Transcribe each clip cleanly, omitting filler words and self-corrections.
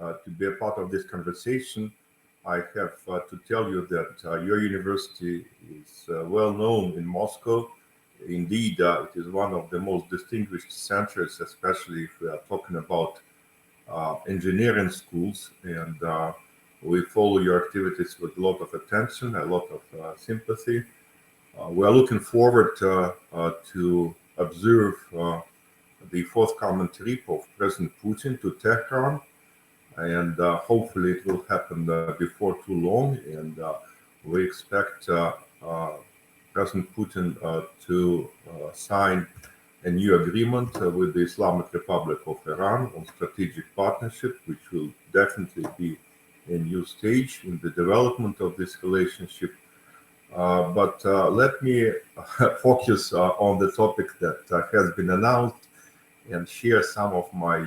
to be a part of this conversation. I have to tell you that your university is well known in Moscow. Indeed, it is one of the most distinguished centers, especially if we are talking about engineering schools, and we follow your activities with a lot of attention, a lot of sympathy. We are looking forward to observe the forthcoming trip of President Putin to Tehran, and hopefully it will happen before too long. And we expect President Putin to sign a new agreement with the Islamic Republic of Iran on strategic partnership, which will definitely be a new stage in the development of this relationship. But let me focus on the topic that has been announced and share some of my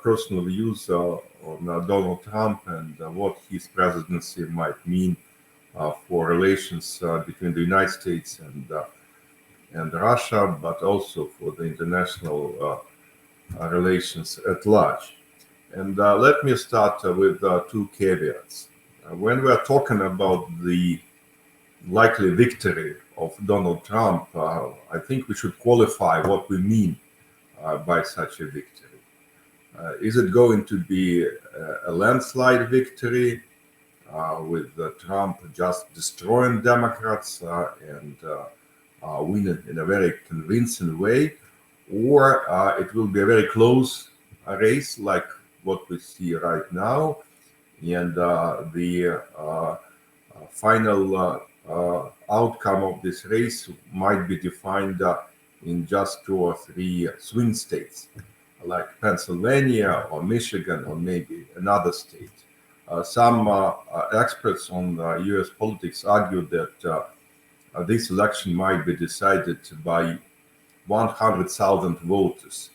personal views on Donald Trump and what his presidency might mean for relations between the United States and Russia, but also for the international relations at large. And let me start with two caveats. When we are talking about the likely victory of Donald Trump, I think we should qualify what we mean by such a victory. Is it going to be a landslide victory with Trump just destroying Democrats and winning in a very convincing way, or it will be a very close race like what we see right now, and the final outcome of this race might be defined in just 2 or 3 swing states, like Pennsylvania or Michigan or maybe another state. Some experts on U.S. politics argue that this election might be decided by 100,000 voters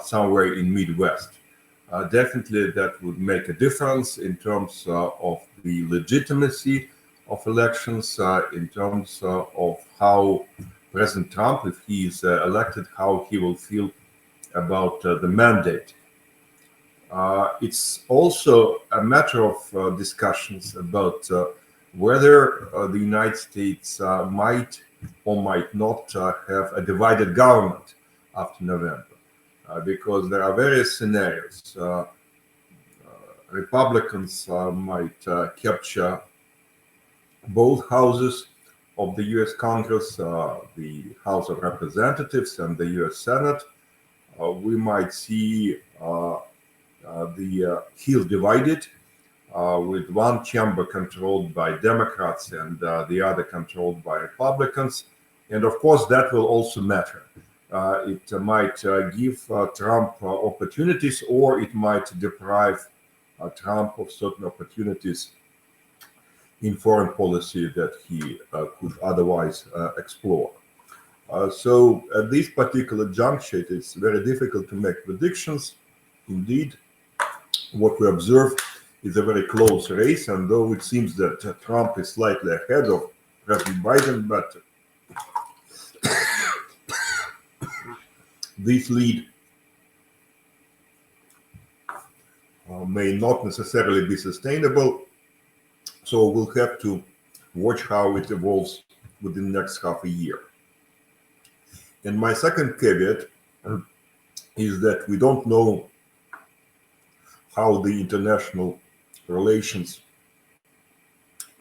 somewhere in Midwest. Definitely that would make a difference in terms of the legitimacy of elections, in terms of how President Trump, if he is elected, how he will feel about the mandate. It's also a matter of discussions about whether the United States might or might not have a divided government after November, because there are various scenarios. Republicans might capture both houses of the U.S. Congress, the House of Representatives and the U.S. Senate. We might see the Hill divided, with one chamber controlled by Democrats and the other controlled by Republicans. And of course, that will also matter. It might give Trump opportunities, or it might deprive Trump of certain opportunities in foreign policy that he could otherwise explore. So at this particular juncture, it is very difficult to make predictions. Indeed, what we observe is a very close race, and though it seems that Trump is slightly ahead of President Biden, but this lead may not necessarily be sustainable. So we'll have to watch how it evolves within the next half a year. And my second caveat is that we don't know how the international relations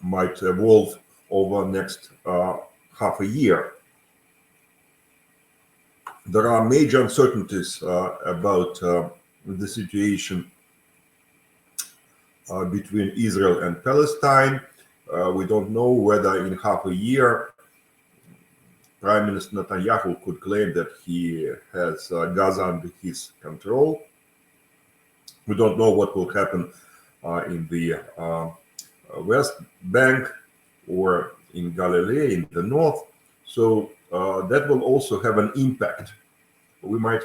might evolve over the next half a year. There are major uncertainties about the situation between Israel and Palestine. We don't know whether in half a year Prime Minister Netanyahu could claim that he has Gaza under his control. We don't know what will happen in the West Bank or in Galilee in the north. So that will also have an impact. We might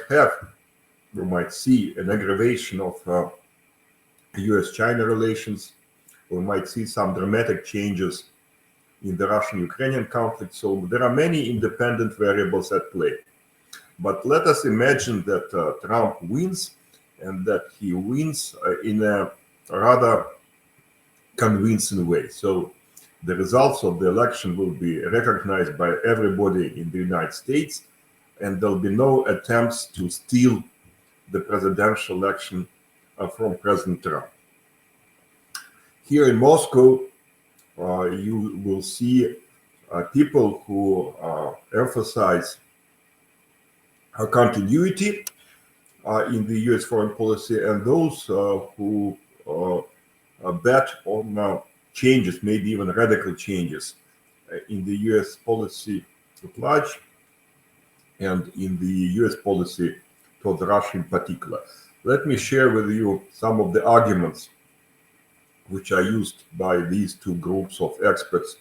see an aggravation of US-China relations. We might see some dramatic changes in the Russian-Ukrainian conflict. So there are many independent variables at play. But let us imagine that Trump wins and that he wins in a rather convincing way. So the results of the election will be recognized by everybody in the United States, and there'll be no attempts to steal the presidential election from President Trump. Here in Moscow, you will see people who emphasize continuity in the U.S. foreign policy, and those who bet on changes, maybe even radical changes in the U.S. policy at large and in the U.S. policy toward Russia in particular. Let me share with you some of the arguments which are used by these two groups of experts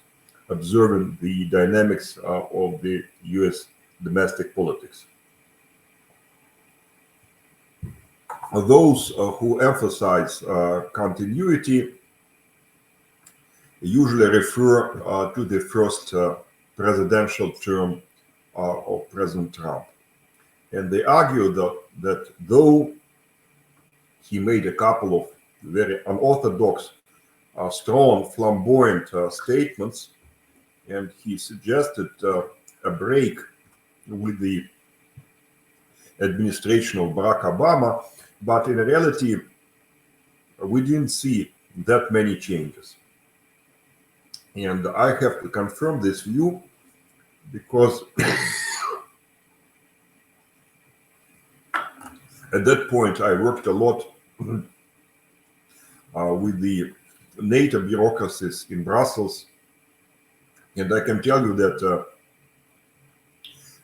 observing the dynamics of the U.S. domestic politics. Those who emphasize continuity usually refer to the first presidential term of President Trump. And they argue that though he made a couple of very unorthodox, strong, flamboyant statements, and he suggested a break with the administration of Barack Obama, but in reality, we didn't see that many changes. And I have to confirm this view because at that point I worked a lot with the NATO bureaucracies in Brussels, and I can tell you that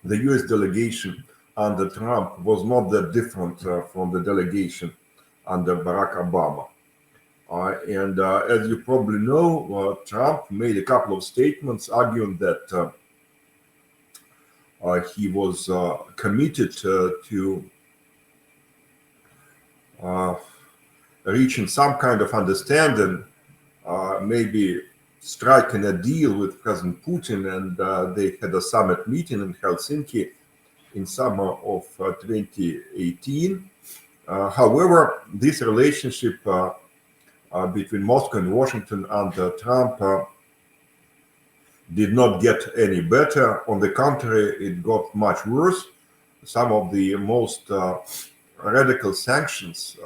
the US delegation under Trump was not that different from the delegation under Barack Obama. And as you probably know, Trump made a couple of statements arguing that he was committed to reaching some kind of understanding, maybe striking a deal with President Putin, and they had a summit meeting in Helsinki in summer of 2018. However, this relationship between Moscow and Washington under Trump did not get any better. On the contrary, it got much worse. Some of the most radical sanctions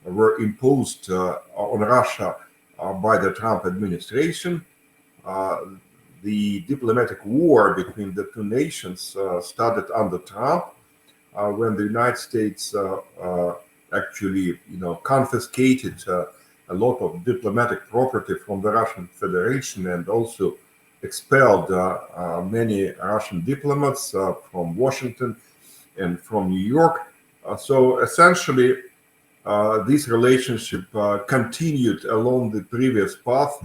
were imposed on Russia by the Trump administration. The diplomatic war between the two nations started under Trump, when the United States actually, confiscated a lot of diplomatic property from the Russian Federation and also expelled many Russian diplomats from Washington and from New York. So essentially, this relationship continued along the previous path,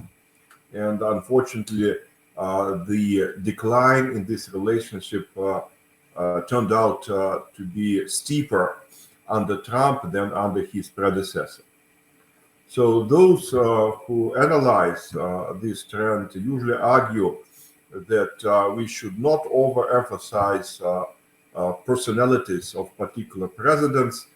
and unfortunately, the decline in this relationship turned out to be steeper under Trump than under his predecessor. So those who analyze this trend usually argue that we should not overemphasize personalities of particular presidents.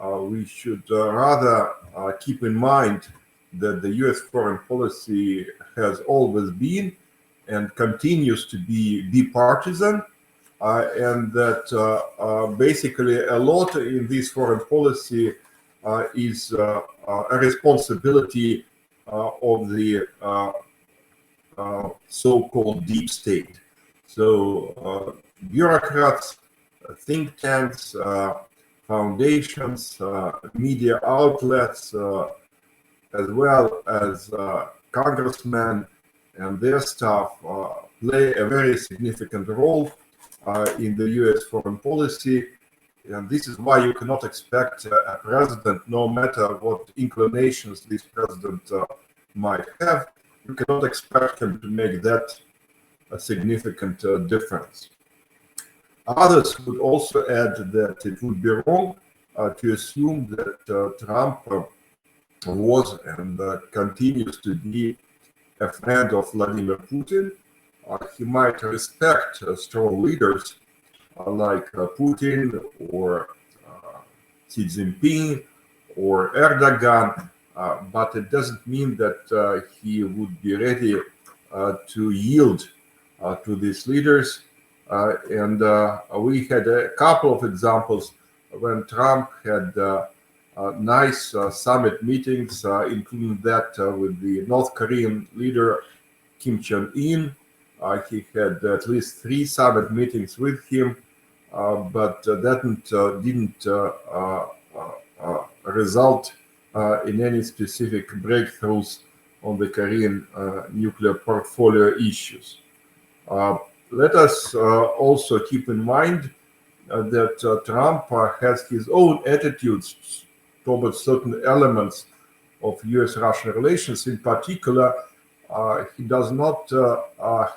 We should rather keep in mind that the US foreign policy has always been and continues to be bipartisan, and that basically a lot in this foreign policy is a responsibility of the so-called deep state. So bureaucrats, think tanks, foundations, media outlets, as well as congressmen and their staff play a very significant role in the US foreign policy. And this is why you cannot expect a president, no matter what inclinations this president might have, you cannot expect him to make that a significant difference. Others would also add that it would be wrong to assume that Trump was and continues to be a friend of Vladimir Putin. He might respect strong leaders like Putin or Xi Jinping or Erdogan, but it doesn't mean that he would be ready to yield to these leaders. And we had a couple of examples when Trump had nice summit meetings, including that with the North Korean leader Kim Jong-un. He had at least 3 summit meetings with him, but that didn't result in any specific breakthroughs on the Korean nuclear portfolio issues. Let us also keep in mind that Trump has his own attitudes towards certain elements of US-Russian relations. In particular, he does not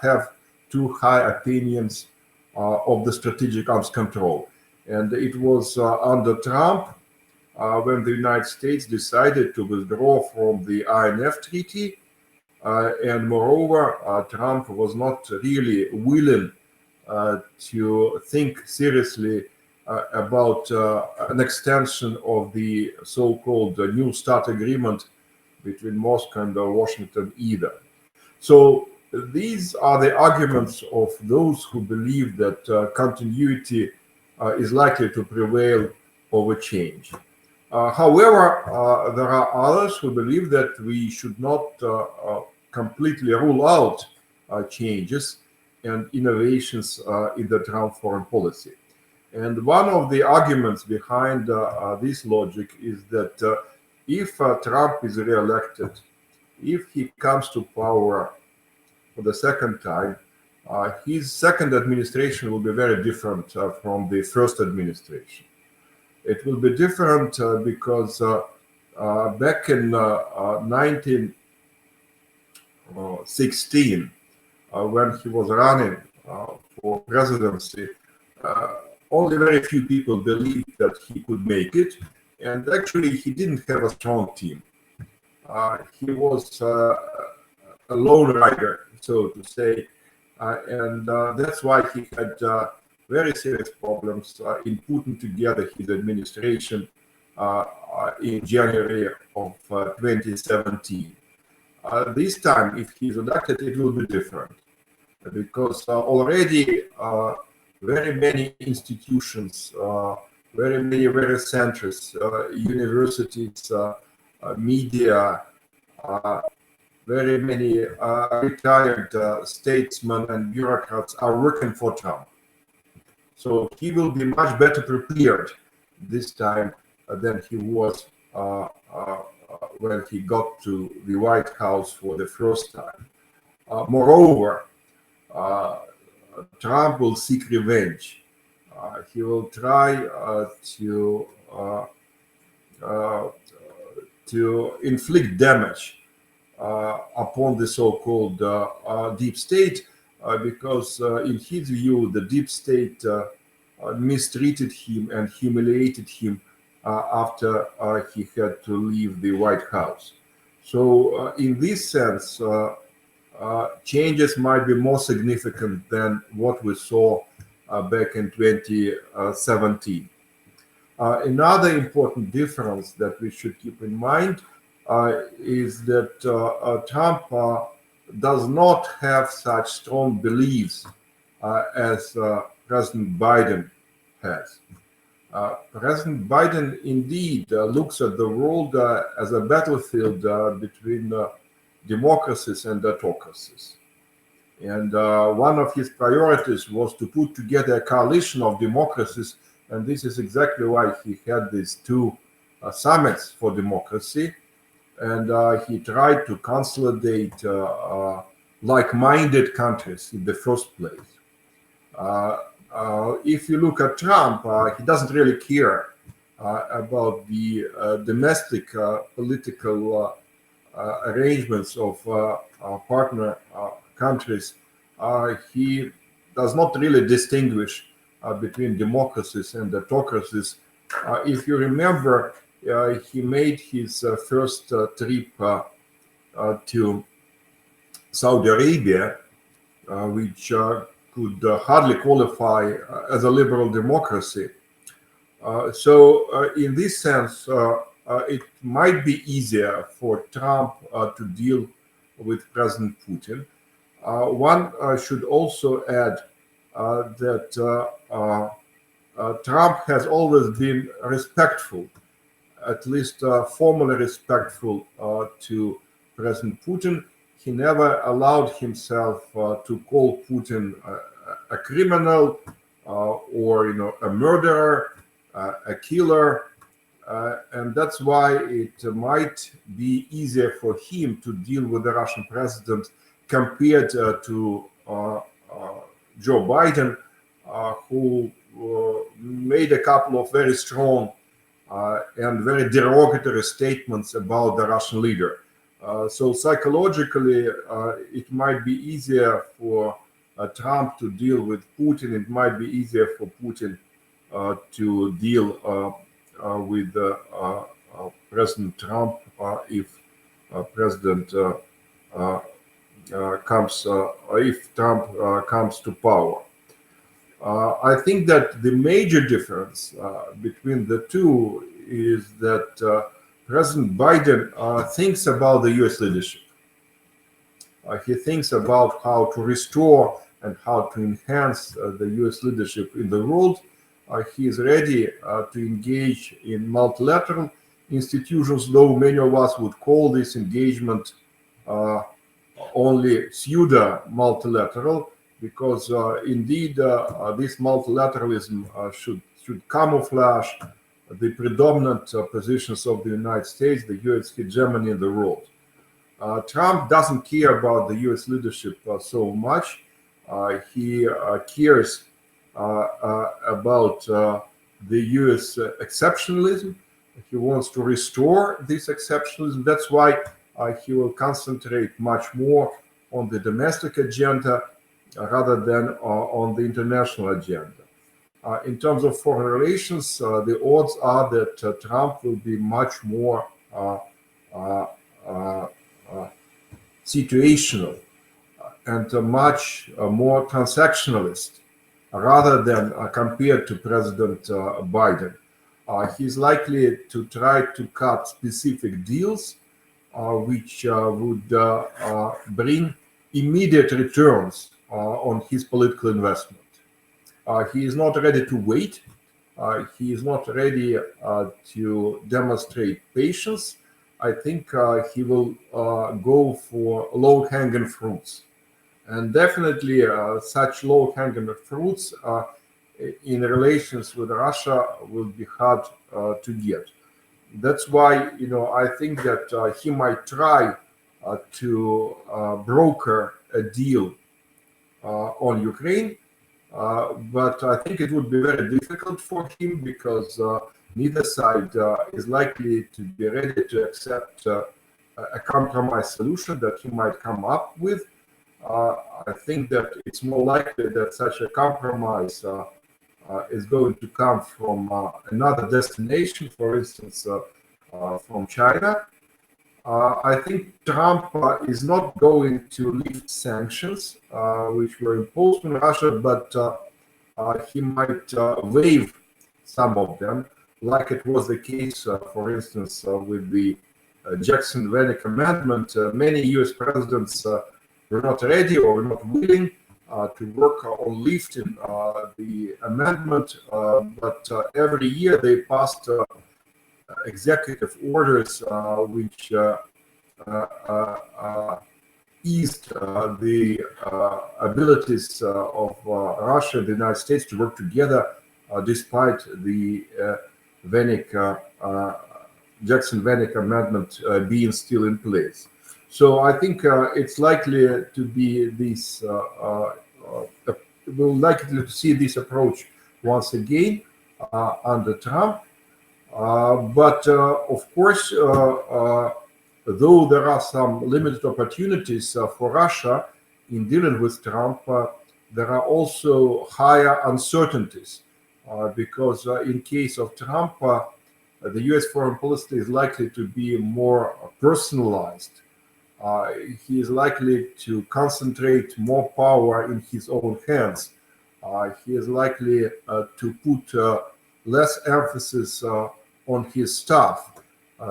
have too high opinions of the strategic arms control. And it was under Trump when the United States decided to withdraw from the INF Treaty. And moreover, Trump was not really willing to think seriously about an extension of the so-called New START agreement between Moscow and Washington either. So these are the arguments of those who believe that continuity is likely to prevail over change. However, there are others who believe that we should not completely rule out changes and innovations in the Trump foreign policy. And one of the arguments behind this logic is that if Trump is re-elected, if he comes to power for the second time, his second administration will be very different from the first administration. It will be different because back in 1916, when he was running for presidency, only very few people believed that he could make it. And actually, he didn't have a strong team. He was a lone rider, so to say. And that's why he had very serious problems in putting together his administration in January of 2017. This time, if he's elected, it will be different because already very many institutions, very centrist universities, media, very many retired statesmen and bureaucrats are working for Trump. So he will be much better prepared this time than he was when he got to the White House for the first time. Moreover, Trump will seek revenge. He will try to inflict damage upon the so-called deep state, because in his view, the deep state mistreated him and humiliated him after he had to leave the White House. So in this sense, changes might be more significant than what we saw back in 2017. Another important difference that we should keep in mind is that Trump does not have such strong beliefs as President Biden has. President Biden indeed looks at the world as a battlefield between democracies and autocracies. And one of his priorities was to put together a coalition of democracies, and this is exactly why he had these 2 summits for democracy. And he tried to consolidate like-minded countries in the first place. If you look at Trump, he doesn't really care about the domestic political arrangements of partner countries. He does not really distinguish between democracies and autocracies. If you remember, he made his first trip to Saudi Arabia, which could hardly qualify as a liberal democracy. So in this sense, it might be easier for Trump to deal with President Putin. One should also add that Trump has always been respectful, at least formally respectful to President Putin. He never allowed himself to call Putin a criminal or a murderer, a killer, and that's why it might be easier for him to deal with the Russian president compared to Joe Biden, who made a couple of very strong and very derogatory statements about the Russian leader. So psychologically, it might be easier for Trump to deal with Putin. It might be easier for Putin to deal with President Trump if President if Trump comes to power. I think that the major difference between the two is that President Biden thinks about the U.S. leadership. He thinks about how to restore and how to enhance the U.S. leadership in the world. He is ready to engage in multilateral institutions, though many of us would call this engagement only pseudo-multilateral, because indeed this multilateralism should camouflage the predominant positions of the United States, the U.S. hegemony in the world. Trump doesn't care about the U.S. leadership so much. He cares about the U.S. exceptionalism. He wants to restore this exceptionalism. That's why he will concentrate much more on the domestic agenda rather than on the international agenda. In terms of foreign relations, the odds are that Trump will be much more situational and much more transactionalist rather than compared to President Biden. He's likely to try to cut specific deals which would bring immediate returns on his political investment. He is not ready to wait. He is not ready to demonstrate patience. I think he will go for low-hanging fruits. And definitely such low-hanging fruits in relations with Russia will be hard to get. That's why, I think that he might try to broker a deal on Ukraine, but I think it would be very difficult for him because neither side is likely to be ready to accept a compromise solution that he might come up with. I think that it's more likely that such a compromise is going to come from another destination, for instance, from China. I think Trump is not going to lift sanctions which were imposed on Russia, but he might waive some of them, like it was the case, for instance, with the Jackson-Vanik Amendment. Many U.S. presidents were not ready or were not willing to work on lifting the amendment, but every year they passed executive orders which eased the abilities of Russia and the United States to work together despite the Jackson-Vanik Amendment being still in place. So I think it's likely to be this, we're likely to see this approach once again under Trump. But of course, though there are some limited opportunities for Russia in dealing with Trump, there are also higher uncertainties because in case of Trump, the U.S. foreign policy is likely to be more personalized. He is likely to concentrate more power in his own hands. He is likely to put less emphasis on his staff.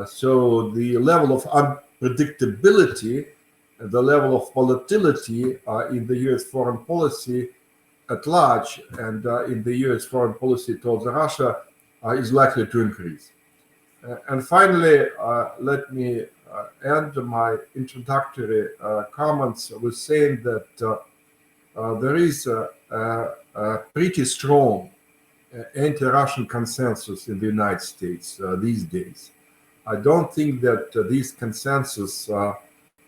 So the level of unpredictability, the level of volatility in the U.S. foreign policy at large and in the U.S. foreign policy towards Russia is likely to increase. And finally, let me end my introductory comments with saying that there is a pretty strong anti-Russian consensus in the United States these days. I don't think that this consensus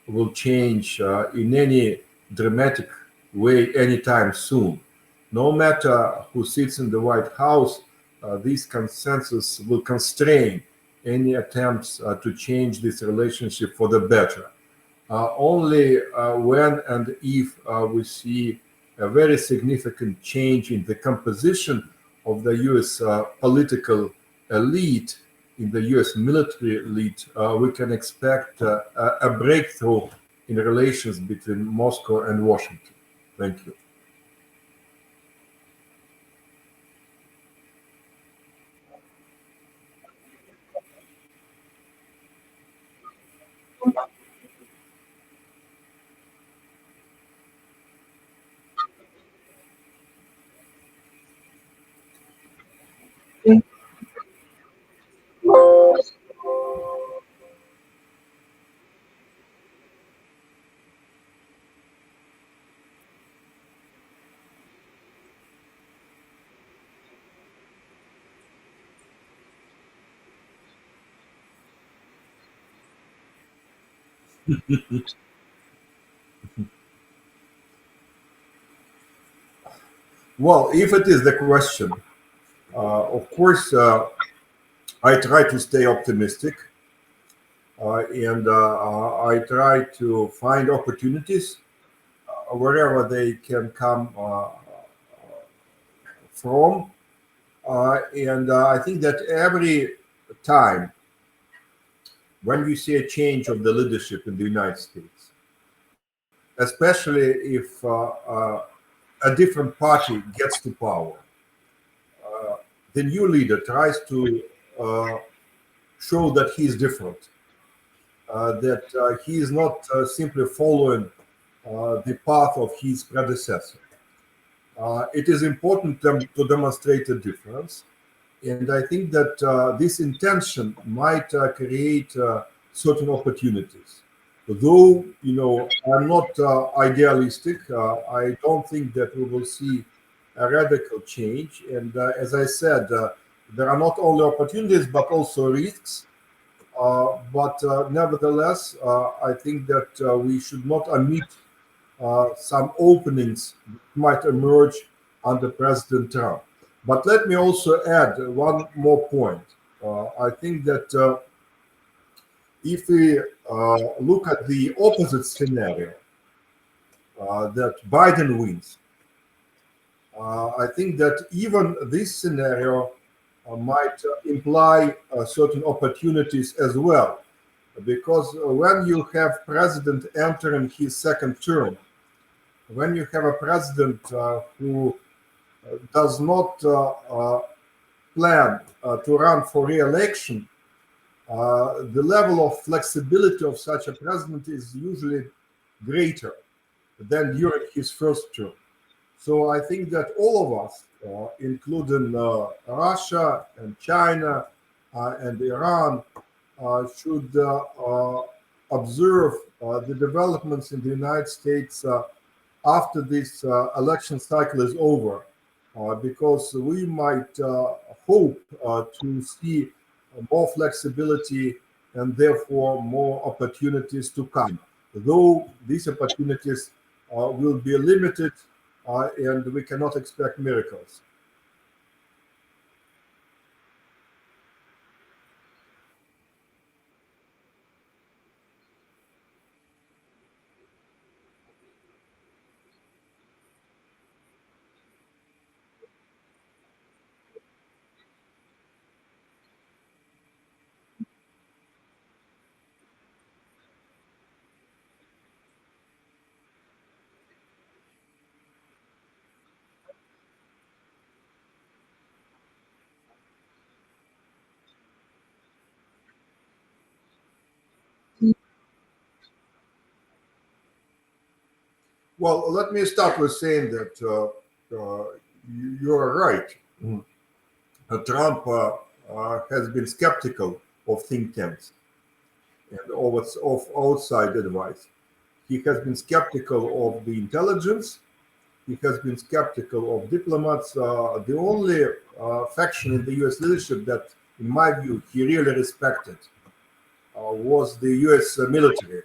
will change in any dramatic way anytime soon. No matter who sits in the White House, this consensus will constrain any attempts to change this relationship for the better. Only when and if we see a very significant change in the composition of the US political elite, in the US military elite, we can expect a breakthrough in relations between Moscow and Washington. Thank you. Well, if it is the question, of course, I try to stay optimistic and I try to find opportunities wherever they can come from. And I think that every time when we see a change of the leadership in the United States, especially if a different party gets to power, the new leader tries to show that he is different, that he is not simply following the path of his predecessor. It is important to demonstrate a difference. And I think that this intention might create certain opportunities. Though, I'm not idealistic. I don't think that we will see a radical change. And as I said, there are not only opportunities, but also risks. But nevertheless, I think that we should not omit some openings that might emerge under President Trump. But let me also add one more point. I think that if we look at the opposite scenario, that Biden wins, I think that even this scenario might imply certain opportunities as well. Because when you have president entering his second term, when you have a president who does not plan to run for re-election, the level of flexibility of such a president is usually greater than during his first term. So I think that all of us, including Russia and China and Iran, should observe the developments in the United States after this election cycle is over, because we might hope to see more flexibility and therefore more opportunities to come. Though these opportunities will be limited and we cannot expect miracles. Well, let me start with saying that you are right. Trump has been skeptical of think tanks and of outside advice. He has been skeptical of the intelligence. He has been skeptical of diplomats. The only faction in the U.S. leadership that, in my view, he really respected was the U.S. military.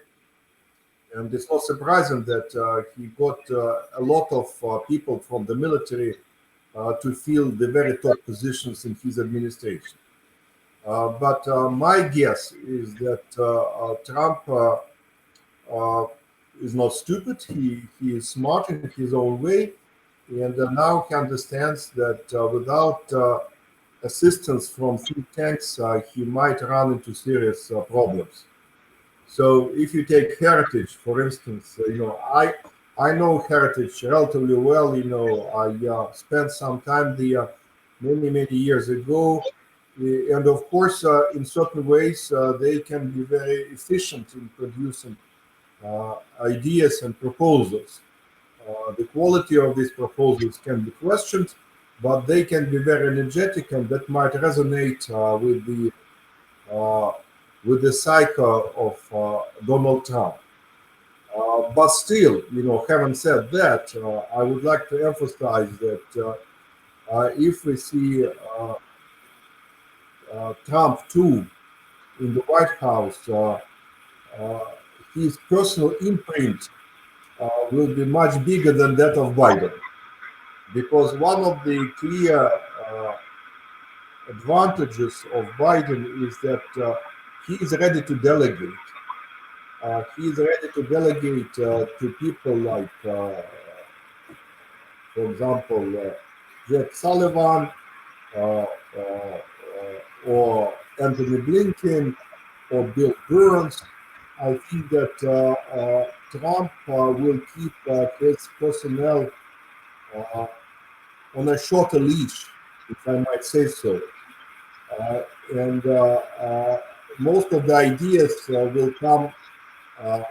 And it's not surprising that he got a lot of people from the military to fill the very top positions in his administration. But my guess is that Trump is not stupid. He is smart in his own way. And now he understands that without assistance from think tanks, he might run into serious problems. So if you take Heritage, for instance, I know Heritage relatively well. I spent some time there many years ago, and of course, in certain ways, they can be very efficient in producing ideas and proposals. The quality of these proposals can be questioned, but they can be very energetic, and that might resonate with the psyche of Donald Trump. But still, having said that, I would like to emphasize that if we see Trump too in the White House, his personal imprint will be much bigger than that of Biden. Because one of the clear advantages of Biden is that he is ready to delegate. He is ready to delegate to people like, for example, Jack Sullivan or Anthony Blinken or Bill Burns. I think that Trump will keep his personnel on a shorter leash, if I might say so. And most of the ideas will come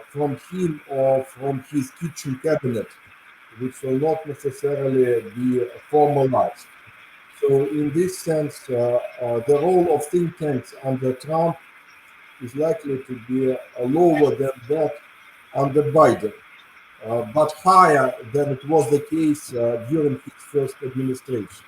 from him or from his kitchen cabinet, which will not necessarily be formalized. So in this sense, the role of think tanks under Trump is likely to be lower than that under Biden, but higher than it was the case during his first administration.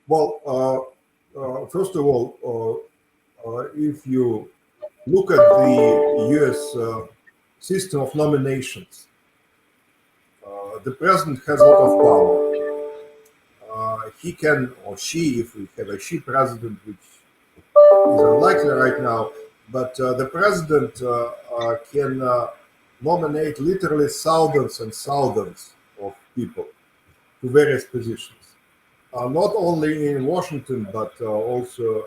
Well, first of all, if you look at the U.S. System of nominations, the president has a lot of power. He can, or she, if we have a she president, which is unlikely right now, but the president can nominate literally thousands and thousands of people to various positions. Not only in Washington, but also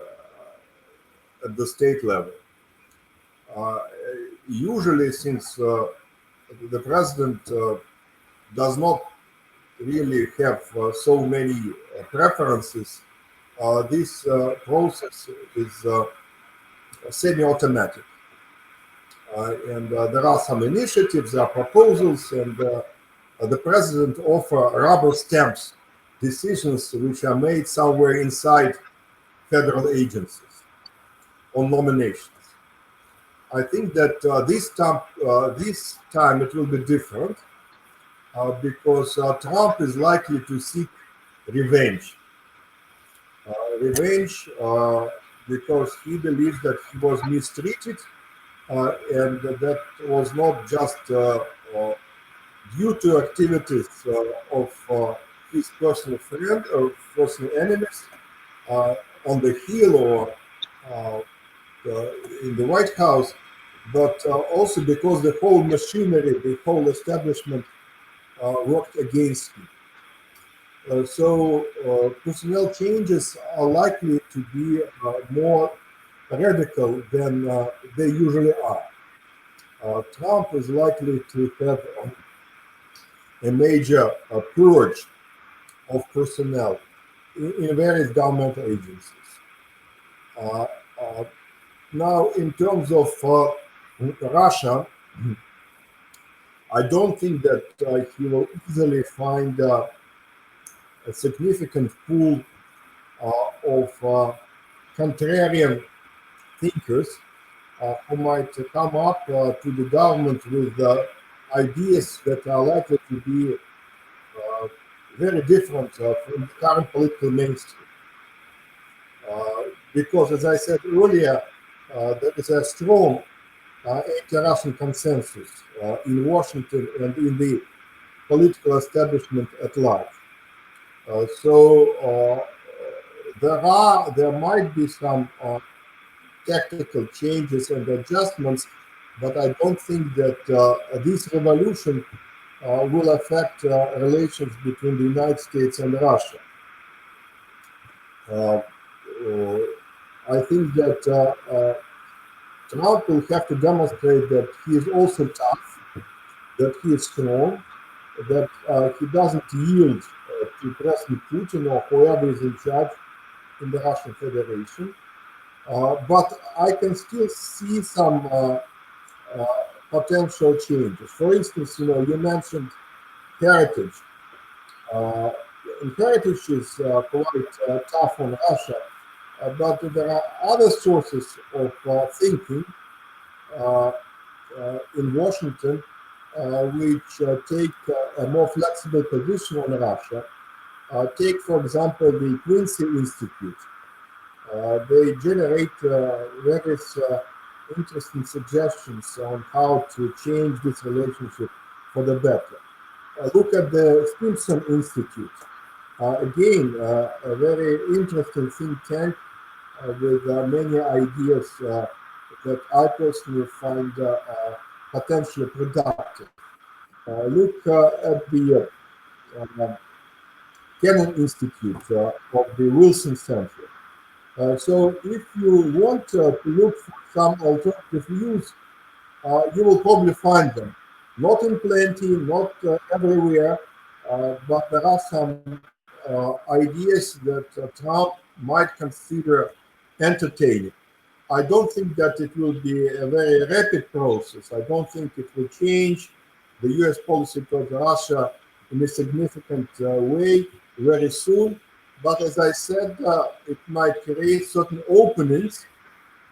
at the state level. Usually, since the president does not really have so many preferences, this process is semi-automatic. And there are some initiatives, there are proposals, and the president offers rubber stamps decisions which are made somewhere inside federal agencies on nominations. I think that this time it will be different because Trump is likely to seek revenge. Because he believes that he was mistreated and that was not just due to activities of his personal friend or personal enemies on the Hill or in the White House, but also because the whole machinery, the whole establishment worked against him. So personnel changes are likely to be more radical than they usually are. Trump is likely to have a major purge of personnel in various governmental agencies. Now, in terms of Russia, I don't think that he will easily find a significant pool of contrarian thinkers who might come up to the government with ideas that are likely to be very different from the current political mainstream. Because, as I said earlier, there is a strong anti-Russian consensus in Washington and in the political establishment at large. So there might be some tactical changes and adjustments, but I don't think that this revolution will affect relations between the United States and Russia. I think that Trump will have to demonstrate that he is also tough, that he is strong, that he doesn't yield to President Putin or whoever is in charge in the Russian Federation. But I can still see some potential changes. For instance, you mentioned heritage. And heritage is quite tough on Russia, but there are other sources of thinking in Washington which take a more flexible position on Russia. Take, for example, the Quincy Institute. They generate various interesting suggestions on how to change this relationship for the better. Look at the Stimson Institute. Again, a very interesting think tank with many ideas that I personally find potentially productive. Look at the Kennan Institute of the Wilson Center. So if you want to look for some alternative views, you will probably find them. Not in plenty, not everywhere, but there are some ideas that Trump might consider entertaining. I don't think that it will be a very rapid process. I don't think it will change the US policy towards Russia in a significant way very soon. But as I said, it might create certain openings,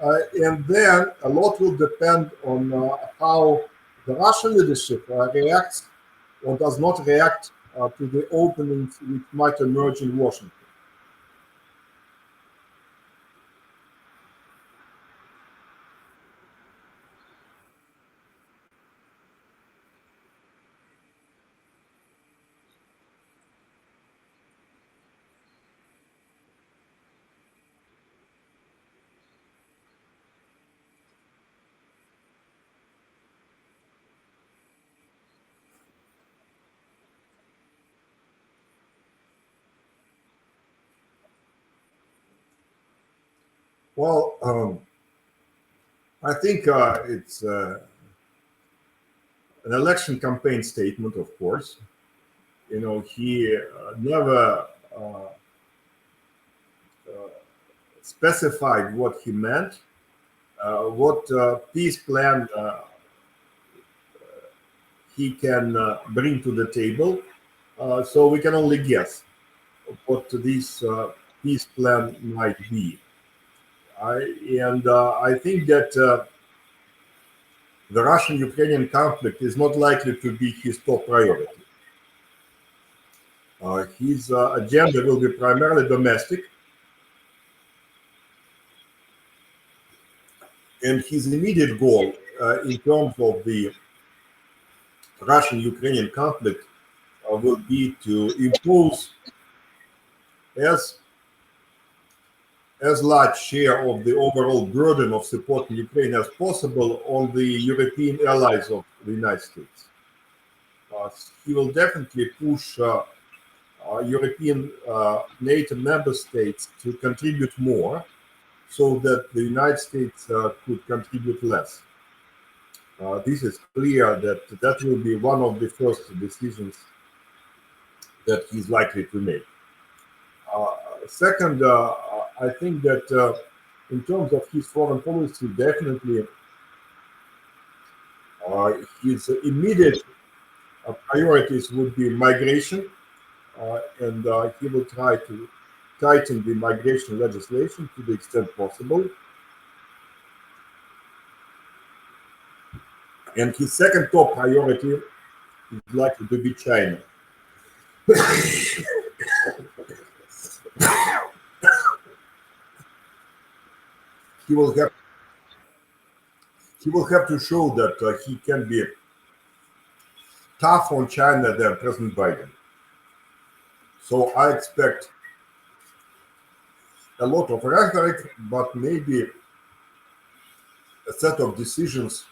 and then a lot will depend on how the Russian leadership reacts or does not react to the openings which might emerge in Washington. Well, I think it's an election campaign statement, of course. He never specified what he meant, what peace plan he can bring to the table. So we can only guess what this peace plan might be. I think that the Russian-Ukrainian conflict is not likely to be his top priority. His agenda will be primarily domestic, and his immediate goal in terms of the Russian-Ukrainian conflict will be to impose as large share of the overall burden of supporting Ukraine as possible on the European allies of the United States. He will definitely push European NATO member states to contribute more so that the United States could contribute less. This is clear that will be one of the first decisions that he's likely to make. Second, I think that in terms of his foreign policy, definitely his immediate priorities would be migration, and he will try to tighten the migration legislation to the extent possible. And his second top priority is likely to be China. He will have to show that he can be tough on China than President Biden. So I expect a lot of rhetoric, but maybe a set of decisions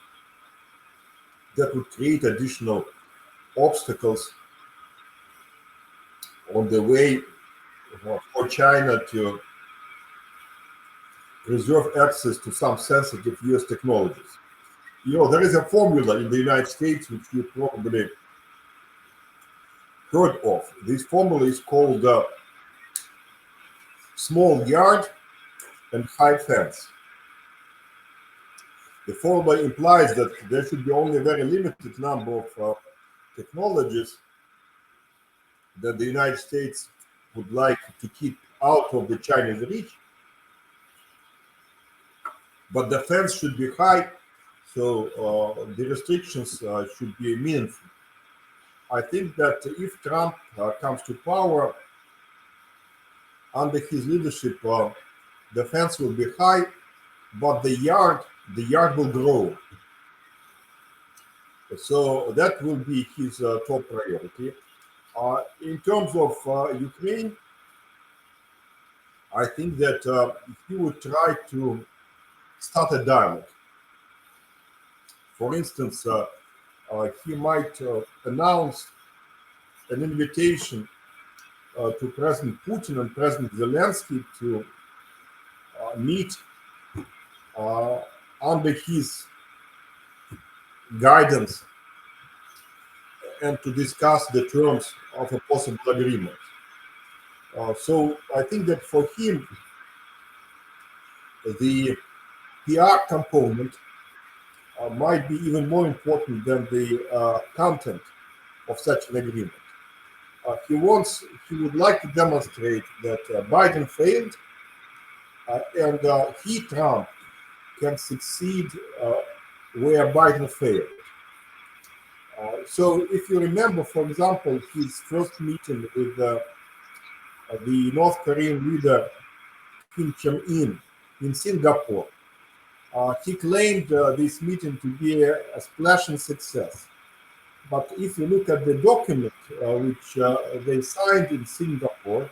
that would create additional obstacles on the way for China to preserve access to some sensitive US technologies. You know, there is a formula in the United States which you probably heard of. This formula is called small yard and high fence. The formula implies that there should be only a very limited number of technologies that the United States would like to keep out of the Chinese reach, but the fence should be high, so the restrictions should be meaningful. I think that if Trump comes to power, under his leadership, the fence will be high, but the yard will grow. So that will be his top priority. In terms of Ukraine, I think that he would try to start a dialogue. For instance, he might announce an invitation to President Putin and President Zelensky to meet under his guidance and to discuss the terms of a possible agreement. So I think that for him, the PR component might be even more important than the content of such an agreement. He would like to demonstrate that Biden failed, and he, Trump, can succeed where Biden failed. So if you remember, for example, his first meeting with the North Korean leader Kim Jong-un in Singapore, he claimed this meeting to be a splashing success. But if you look at the document which they signed in Singapore,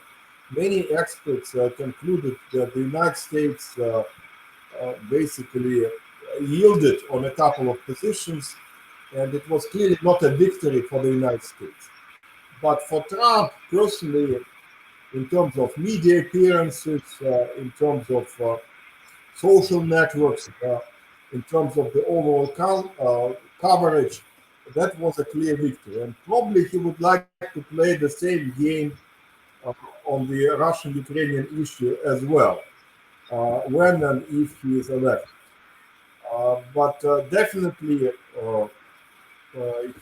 many experts concluded that the United States basically yielded on a couple of positions, and it was clearly not a victory for the United States. But for Trump personally, in terms of media appearances, in terms of social networks, in terms of the overall coverage, that was a clear victory. And probably he would like to play the same game on the Russian-Ukrainian issue as well, when and if he is elected. But definitely,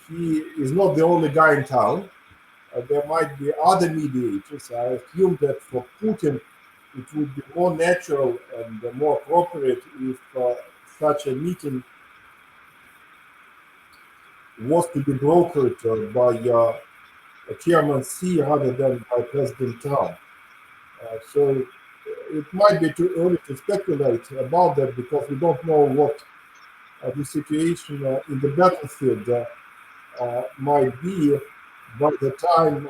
he is not the only guy in town. There might be other mediators. I assume that for Putin, it would be more natural and more appropriate if such a meeting was to be brokered by Chairman Xi rather than by President Trump. So it might be too early to speculate about that because we don't know what the situation in the battlefield might be by the time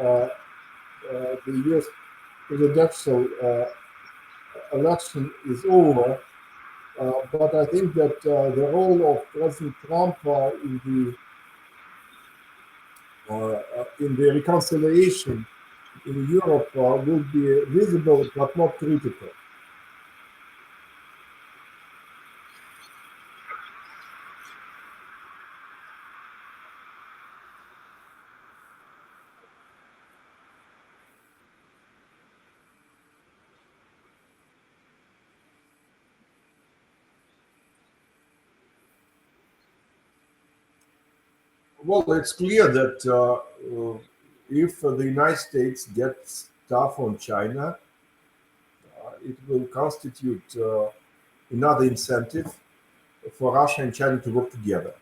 the US presidential election is over. But I think that the role of President Trump in the reconciliation in Europe will be visible but not critical. Well, it's clear that if the United States gets tough on China, it will constitute another incentive for Russia and China to work together.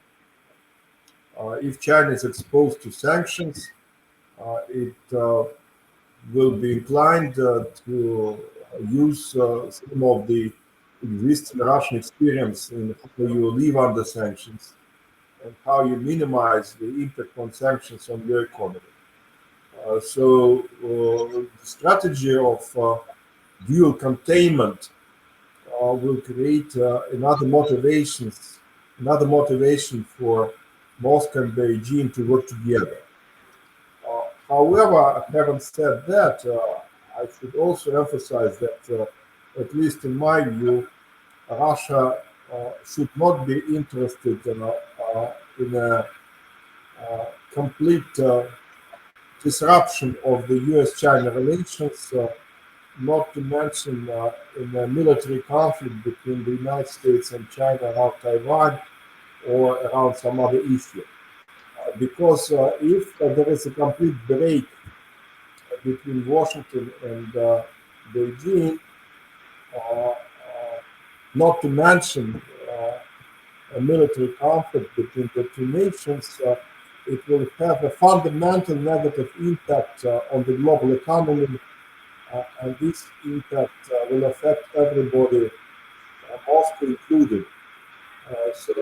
If China is exposed to sanctions, it will be inclined to use some of the existing Russian experience in how you live under sanctions and how you minimize the impact on sanctions on your economy. So the strategy of dual containment will create another motivation for Moscow and Beijing to work together. However, having said that, I should also emphasize that, at least in my view, Russia should not be interested in a complete disruption of the US-China relations, not to mention in a military conflict between the United States and China around Taiwan or around some other issue. Because if there is a complete break between Washington and Beijing, not to mention a military conflict between the two nations, it will have a fundamental negative impact on the global economy, and this impact will affect everybody, Moscow included. So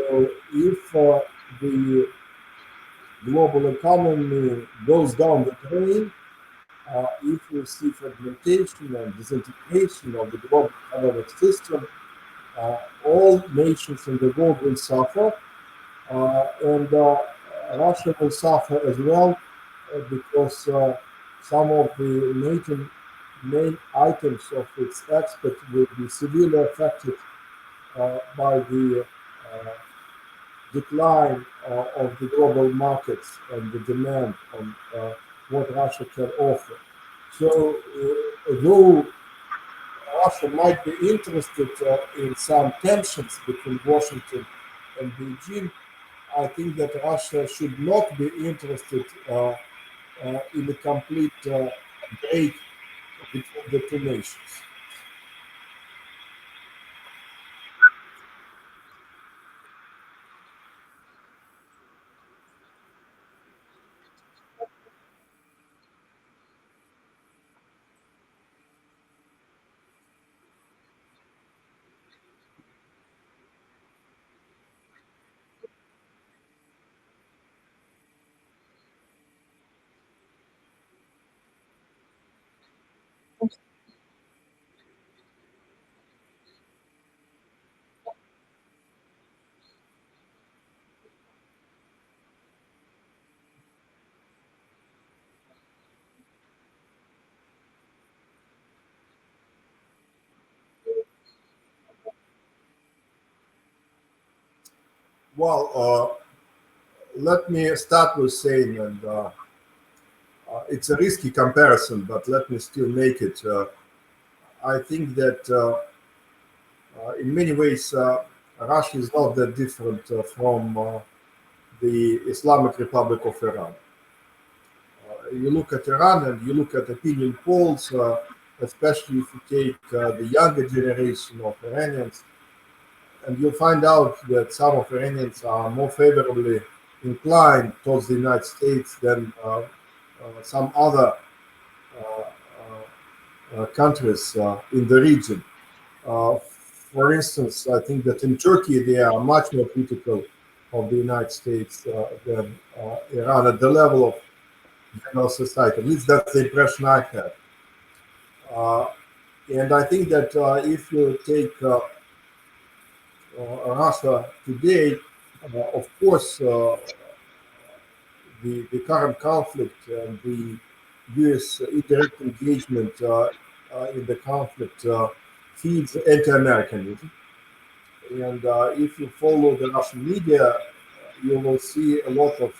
if the global economy goes down the drain, if we see fragmentation and disintegration of the global economic system, all nations in the world will suffer, and Russia will suffer as well, because some of the main items of its export will be severely affected by the decline of the global markets and the demand on what Russia can offer. So, though Russia might be interested in some tensions between Washington and Beijing, I think that Russia should not be interested in a complete break between the two nations. Well, let me start with saying, and it's a risky comparison, but let me still make it. I think that in many ways, Russia is not that different from the Islamic Republic of Iran. You look at Iran and you look at opinion polls, especially if you take the younger generation of Iranians, and you'll find out that some of Iranians are more favorably inclined towards the United States than some other countries in the region. For instance, I think that in Turkey they are much more critical of the United States than Iran at the level of general society. At least that's the impression I have. And I think that if you take Russia today, of course, the current conflict and the U.S. indirect engagement in the conflict feeds anti-Americanism. And if you follow the Russian media, you will see a lot of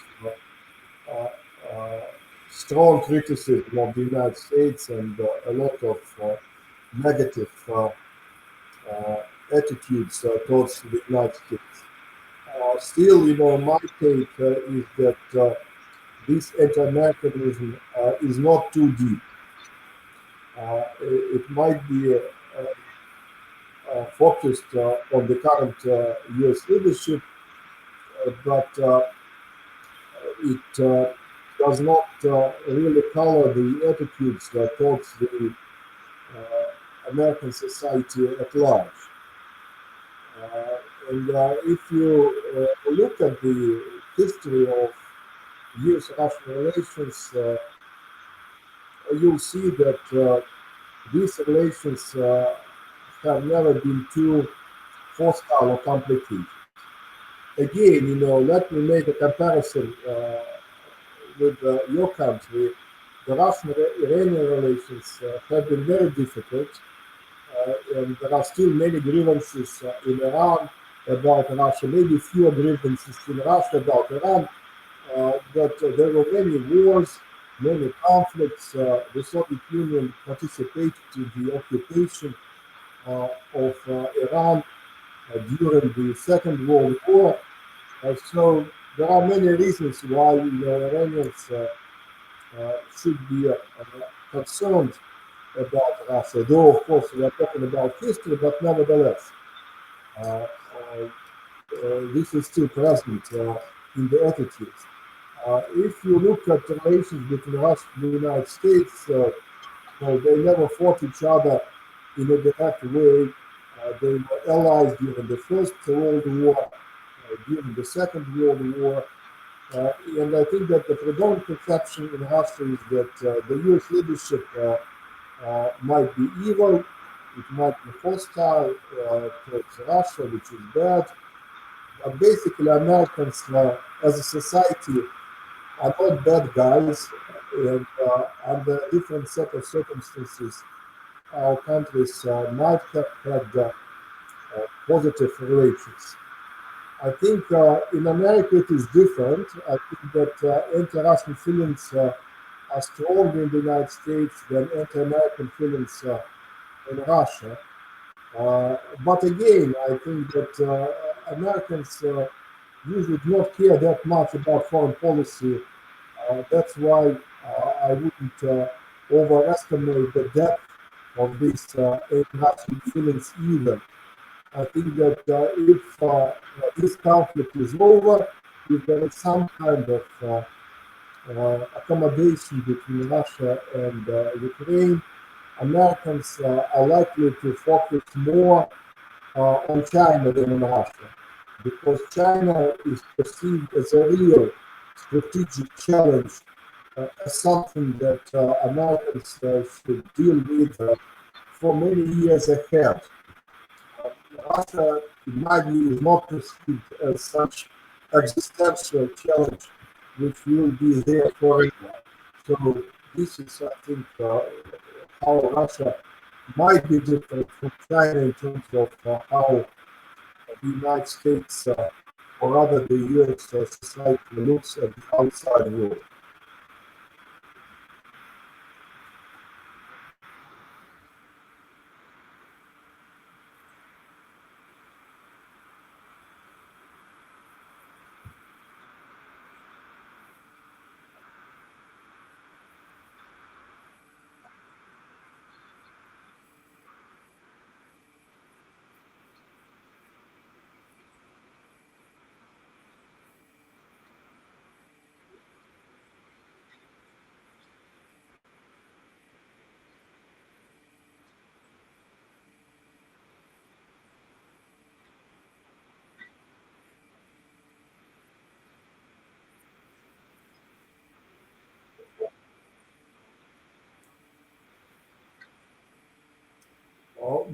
strong criticism of the United States and a lot of negative attitudes towards the United States. Still, my take is that this anti-Americanism is not too deep. It might be focused on the current U.S. leadership, but it does not really color the attitudes towards the American society at large. And if you look at the history of U.S.-Russian relations, you'll see that these relations have never been too hostile or complicated. Again, let me make a comparison with your country. The Russian-Iranian relations have been very difficult, and there are still many grievances in Iran about Russia, maybe fewer grievances in Russia about Iran, but there were many wars, many conflicts. The Soviet Union participated in the occupation of Iran during the Second World War. So there are many reasons why Iranians should be concerned about Russia, though of course we are talking about history, but nevertheless, this is still present in the attitudes. If you look at the relations between Russia and the United States, they never fought each other in a direct way. They were allies during the First World War, during the Second World War, and I think that the predominant perception in Russia is that the U.S. leadership might be evil, it might be hostile towards Russia, which is bad. But basically, Americans as a society are not bad guys, and under a different set of circumstances, our countries might have had positive relations. I think in America it is different. I think that anti-Russian feelings are stronger in the United States than anti-American feelings in Russia. But again, I think that Americans usually do not care that much about foreign policy. That's why I wouldn't overestimate the depth of these anti-Russian feelings either. I think that if this conflict is over, if there is some kind of accommodation between Russia and Ukraine, Americans are likely to focus more on China than on Russia, because China is perceived as a real strategic challenge, as something that Americans should deal with for many years ahead. Russia, in my view, is not perceived as such existential challenge which will be there forever. So this is, I think, how Russia might be different from China in terms of how the United States, or rather the U.S. Society looks at the outside world.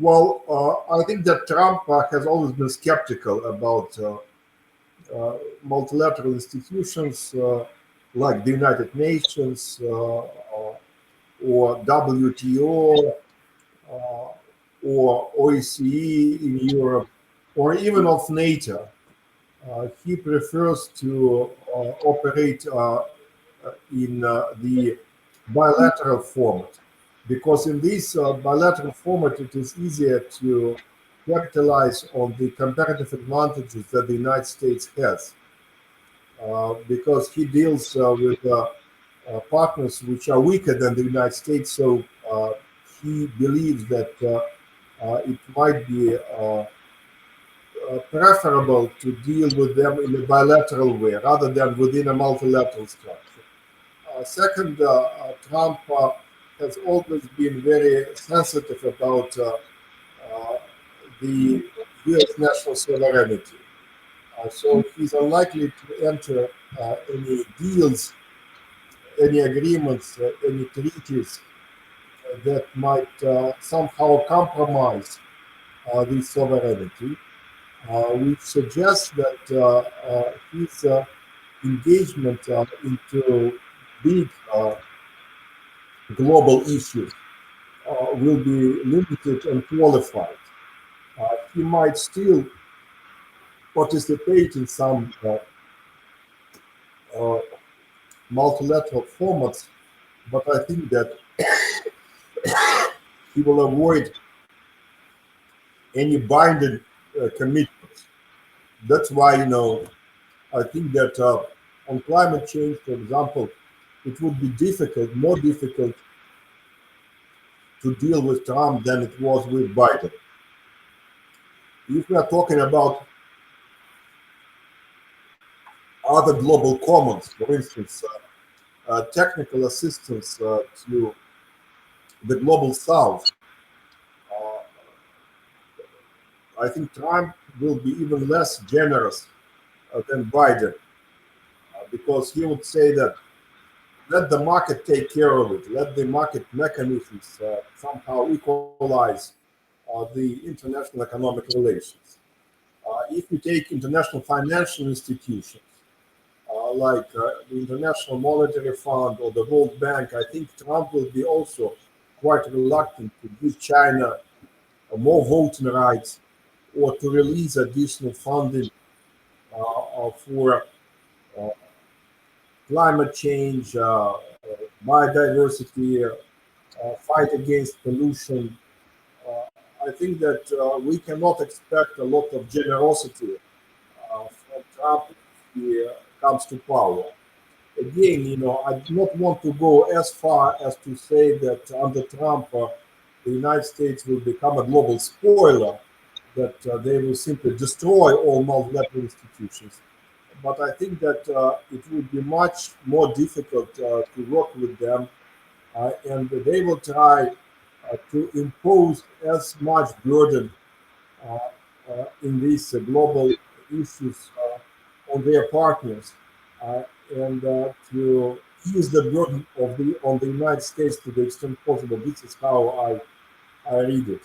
I think that Trump has always been skeptical about multilateral institutions like the United Nations or WTO or OECD in Europe, or even of NATO. He prefers to operate in the bilateral format, because in this bilateral format it is easier to capitalize on the comparative advantages that the United States has, because he deals with partners which are weaker than the United States, so he believes that it might be preferable to deal with them in a bilateral way rather than within a multilateral structure. Second, Trump has always been very sensitive about the U.S. national sovereignty. So he's unlikely to enter any deals, any agreements, any treaties that might somehow compromise this sovereignty, which suggests that his engagement into big global issues will be limited and qualified. He might still participate in some multilateral formats, but I think that he will avoid any binding commitments. That's why, I think that on climate change, for example, it would be difficult, more difficult to deal with Trump than it was with Biden. If we are talking about other global commons, for instance, technical assistance to the global south, I think Trump will be even less generous than Biden, because he would say that let the market take care of it, let the market mechanisms somehow equalize the international economic relations. If you take international financial institutions, like the International Monetary Fund or the World Bank, I think Trump will be also quite reluctant to give China more voting rights or to release additional funding for climate change, biodiversity, fight against pollution. I think that we cannot expect a lot of generosity from Trump if he comes to power. Again, I do not want to go as far as to say that under Trump, the United States will become a global spoiler, that they will simply destroy all multilateral institutions. But I think that it would be much more difficult to work with them, and they will try to impose as much burden in these global issues on their partners, and to ease the burden on the United States to the extent possible. This is how I read it.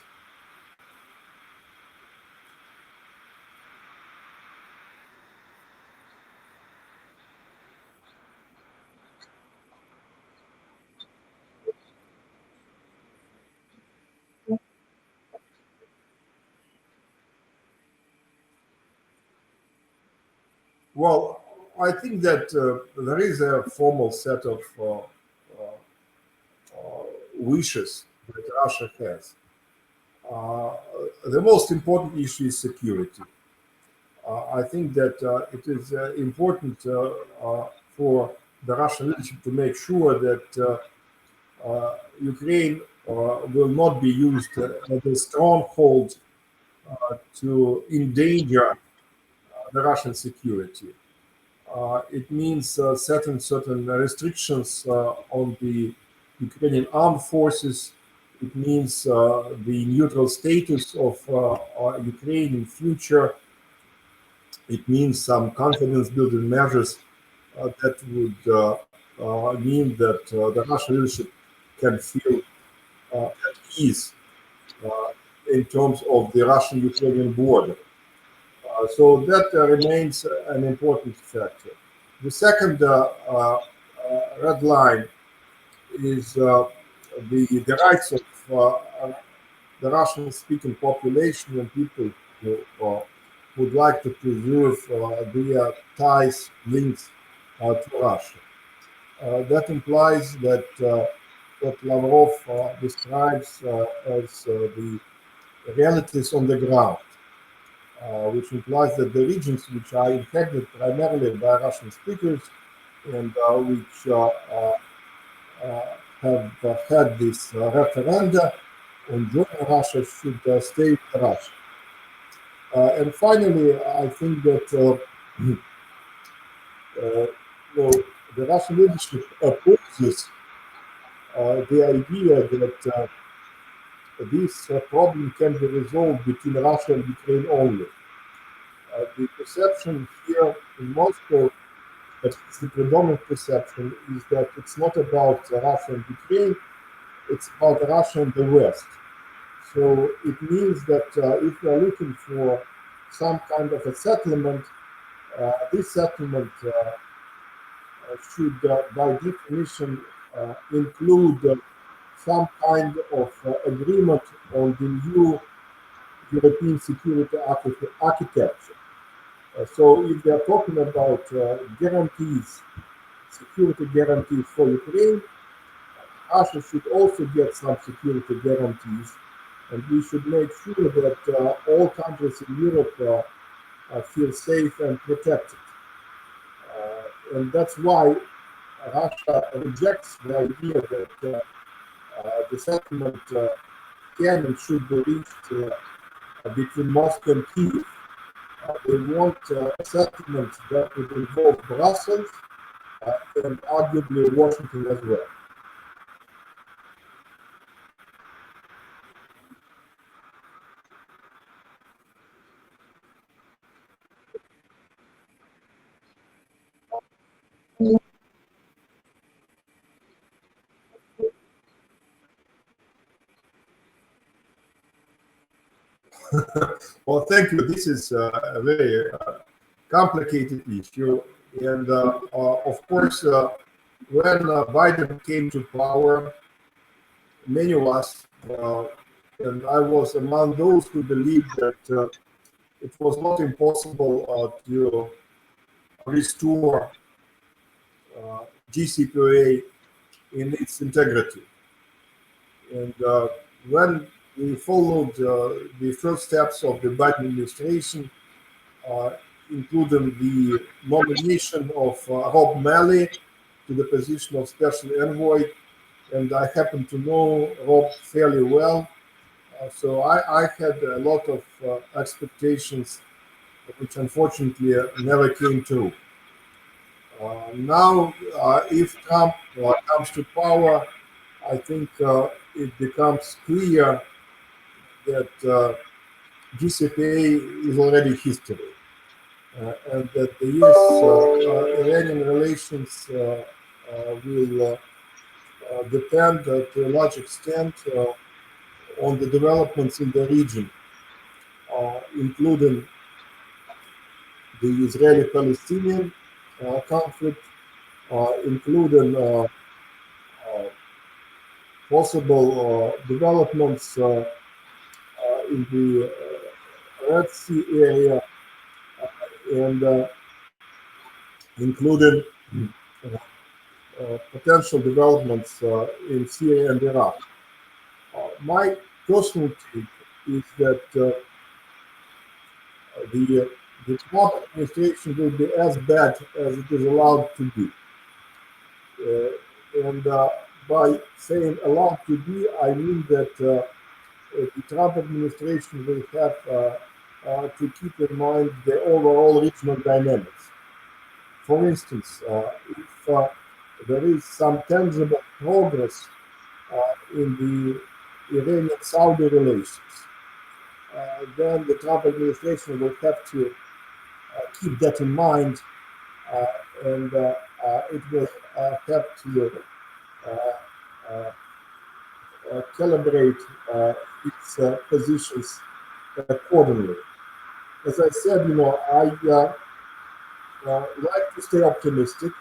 Well, I think that there is a formal set of wishes that Russia has. The most important issue is security. I think that it is important for the Russian leadership to make sure that Ukraine will not be used as a stronghold to endanger the Russian security. It means setting certain restrictions on the Ukrainian armed forces. It means the neutral status of Ukraine in future. It means some confidence-building measures that would mean that the Russian leadership can feel at ease in terms of the Russian-Ukrainian border. So that remains an important factor. The second red line is the rights of the Russian-speaking population and people who would like to preserve their ties, links to Russia. That implies that what Lavrov describes as the realities on the ground, which implies that the regions which are inhabited primarily by Russian speakers and which have had this referenda on joining Russia should stay with Russia. And finally, I think that the Russian leadership opposes the idea that this problem can be resolved between Russia and Ukraine only. The perception here in Moscow, at least the predominant perception, is that it's not about Russia and Ukraine, it's about Russia and the West. So it means that if we are looking for some kind of a settlement, this settlement should, by definition, include some kind of agreement on the new European security architecture. So if they are talking about guarantees, security guarantees for Ukraine, Russia should also get some security guarantees, and we should make sure that all countries in Europe feel safe and protected. And that's why Russia rejects the idea that the settlement can and should be reached between Moscow and Kyiv. They want a settlement that would involve Brussels and arguably Washington as well. Well, thank you. This is a very complicated issue. And of course, when Biden came to power, many of us, and I was among those who believed that it was not impossible to restore JCPOA in its integrity. And when we followed the first steps of the Biden administration, including the nomination of Rob Malley to the position of special envoy, and I happen to know Rob fairly well. So I had a lot of expectations, which unfortunately never came true. Now, if Trump comes to power, I think it becomes clear that JCPOA is already history, and that the U.S.-Iranian relations will depend to a large extent on the developments in the region, including the Israeli-Palestinian conflict, including possible developments in the Red Sea area, and including potential developments in Syria and Iraq. My personal take is that the Trump administration will be as bad as it is allowed to be. And by saying allowed to be, I mean that the Trump administration will have to keep in mind the overall regional dynamics. For instance, if there is some tangible progress in the Iranian-Saudi relations, then the Trump administration will have to keep that in mind, and it will have to calibrate its positions accordingly. As I said, I like to stay optimistic,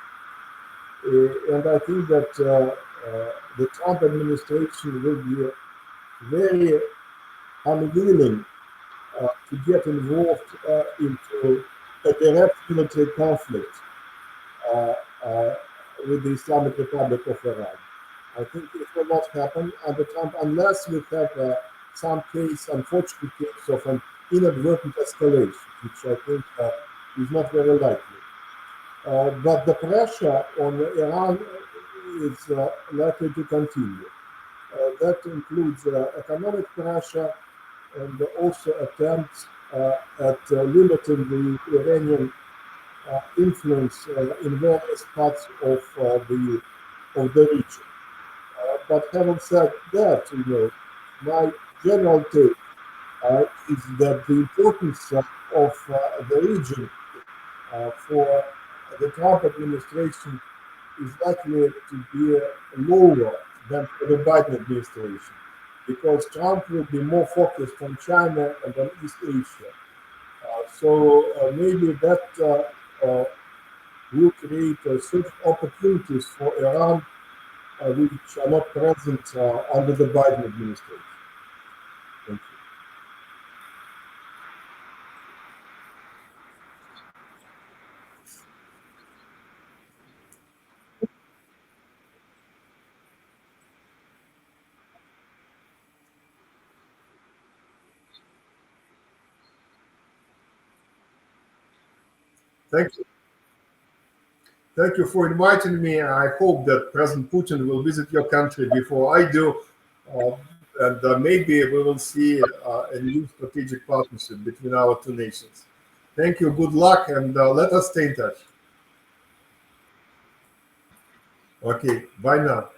and I think that the Trump administration will be very unwilling to get involved into a direct military conflict with the Islamic Republic of Iran. I think it will not happen under Trump unless we have some case, unfortunate case of an inadvertent escalation, which I think is not very likely. But the pressure on Iran is likely to continue. That includes economic pressure and also attempts at limiting the Iranian influence in various parts of the region. But having said that, my general take is that the importance of the region for the Trump administration is likely to be lower than for the Biden administration, because Trump will be more focused on China and on East Asia. So maybe that will create certain opportunities for Iran which are not present under the Biden administration. Thank you. Thank you. Thank you for inviting me. I hope that President Putin will visit your country before I do. And maybe we will see a new strategic partnership between our two nations. Thank you. Good luck. And let us stay in touch. Okay. Bye now.